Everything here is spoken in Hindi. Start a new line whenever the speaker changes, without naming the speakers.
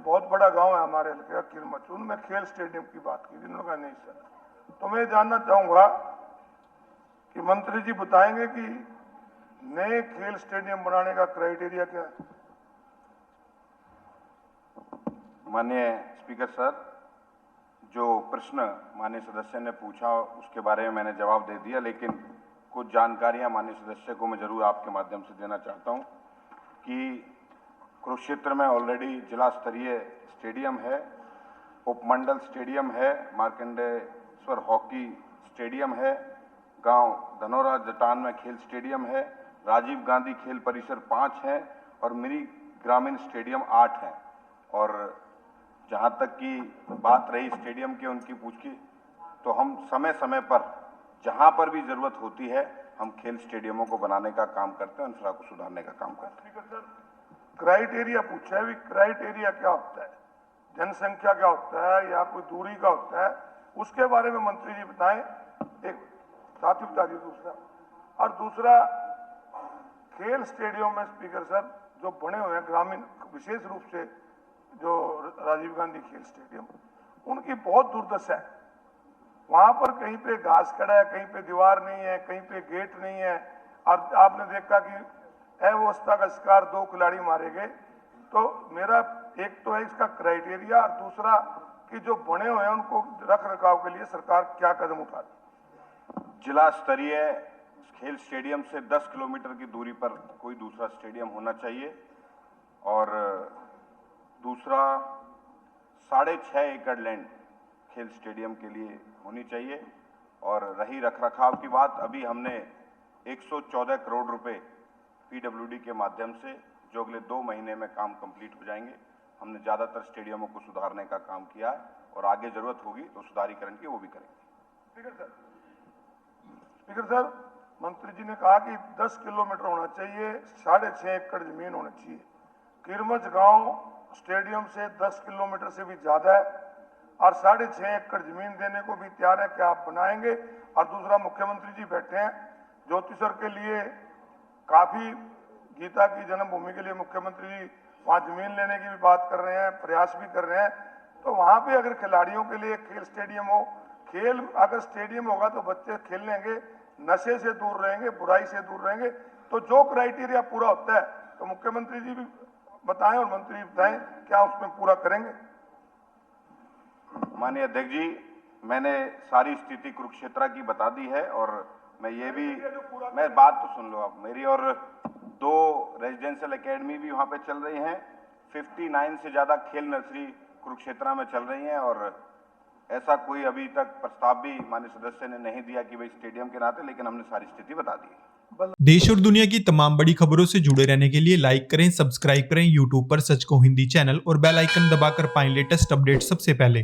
बहुत बड़ा गांव है हमारे हल्के का किरमच, उनमें खेल स्टेडियम की बात की, जिन्होंने कहा नहीं सर। तो मैं जानना चाहूंगा कि मंत्री जी बताएंगे कि नए खेल स्टेडियम बनाने का क्राइटेरिया क्या है।
माननीय स्पीकर सर, जो प्रश्न माननीय सदस्य ने पूछा उसके बारे में मैंने जवाब दे दिया, लेकिन कुछ जानकारियां माननीय सदस्य को मैं जरूर आपके माध्यम से देना चाहता हूं कि कुरुक्षेत्र में ऑलरेडी जिला स्तरीय स्टेडियम है, उपमंडल स्टेडियम है, मार्कंडेश्वर हॉकी स्टेडियम है, गांव धनौरा जटान में खेल स्टेडियम है, राजीव गांधी खेल परिसर 5 है और मिनी ग्रामीण स्टेडियम 8 है। और जहां तक की बात रही स्टेडियम की उनकी पूछ की, तो हम समय समय पर जहां पर भी जरूरत होती है हम खेल स्टेडियमों को बनाने का काम करते हैं, इंफ्रा को सुधारने का काम करते हैं।
क्राइटेरिया पूछा है, भी क्राइटेरिया क्या होता है, जनसंख्या क्या होता है या कोई दूरी का होता है, उसके बारे में मंत्री जी बताएं। एक साथ ही बता दीजिए। दूसरा खेल स्टेडियम में स्पीकर सर जो बने हुए हैं ग्रामीण, विशेष रूप से जो राजीव गांधी खेल स्टेडियम, उनकी बहुत दुर्दशा है। वहां पर कहीं पे घास खड़ा है, कहीं पे दीवार नहीं है, कहीं पे गेट नहीं है। और आपने देखा कि अव्यवस्था का शिकार 2 खिलाड़ी मारे गए। तो मेरा एक तो है इसका क्राइटेरिया, और दूसरा कि जो बने हुए हैं उनको रख रखाव के लिए सरकार क्या कदम उठा रही।
जिला स्तरीय खेल स्टेडियम से 10 किलोमीटर की दूरी पर कोई दूसरा स्टेडियम होना चाहिए, और दूसरा 6.5 एकड़ लैंड खेल स्टेडियम के लिए होनी चाहिए। और रही रखरखाव की बात, अभी हमने 114 करोड़ रुपए पीडब्ल्यूडी के माध्यम से, जो अगले 2 महीने में काम कंप्लीट हो जाएंगे, हमने ज्यादातर स्टेडियमों को सुधारने का काम किया है, और आगे जरूरत होगी तो सुधारीकरण की वो भी करेंगे।
स्पीकर सर, मंत्री जी ने कहा कि 10 किलोमीटर होना चाहिए, 6.5 एकड़ जमीन होनी चाहिए। किरमच गांव स्टेडियम से 10 किलोमीटर से भी ज्यादा है, और 6.5 एकड़ जमीन देने को भी तैयार है, क्या आप बनाएंगे। और दूसरा, मुख्यमंत्री जी बैठे हैं, ज्योतिसर के लिए काफी, गीता की जन्मभूमि के लिए मुख्यमंत्री जी वहां जमीन लेने की भी बात कर रहे हैं, प्रयास भी कर रहे हैं। तो वहां पे अगर खिलाड़ियों के लिए खेल स्टेडियम हो, खेल अगर स्टेडियम होगा तो बच्चे खेलेंगे, नशे से दूर रहेंगे, बुराई से दूर रहेंगे। तो जो क्राइटेरिया पूरा होता है तो मुख्यमंत्री जी भी बताएं और मंत्री जी बताएं, क्या उसमें पूरा करेंगे।
माननीय अध्यक्ष जी, मैंने सारी स्थिति कुरुक्षेत्र की बता दी है, और मैं ये भी, मैं बात तो सुन लो आप मेरी, और 2 रेजिडेंशियल एकेडमी भी वहां पे चल रही हैं, 59 से ज्यादा खेल नर्सरी कुरुक्षेत्र में चल रही हैं, और ऐसा कोई अभी तक प्रस्ताव भी माननीय सदस्य ने नहीं दिया कि भाई स्टेडियम के नाते, लेकिन हमने सारी स्थिति बता दी है।
देश और दुनिया की तमाम बड़ी खबरों से जुड़े रहने के लिए लाइक करें, सब्सक्राइब करें यूट्यूब पर सच को हिंदी चैनल, और बेल आइकन दबाकर पाएं लेटेस्ट अपडेट सबसे पहले।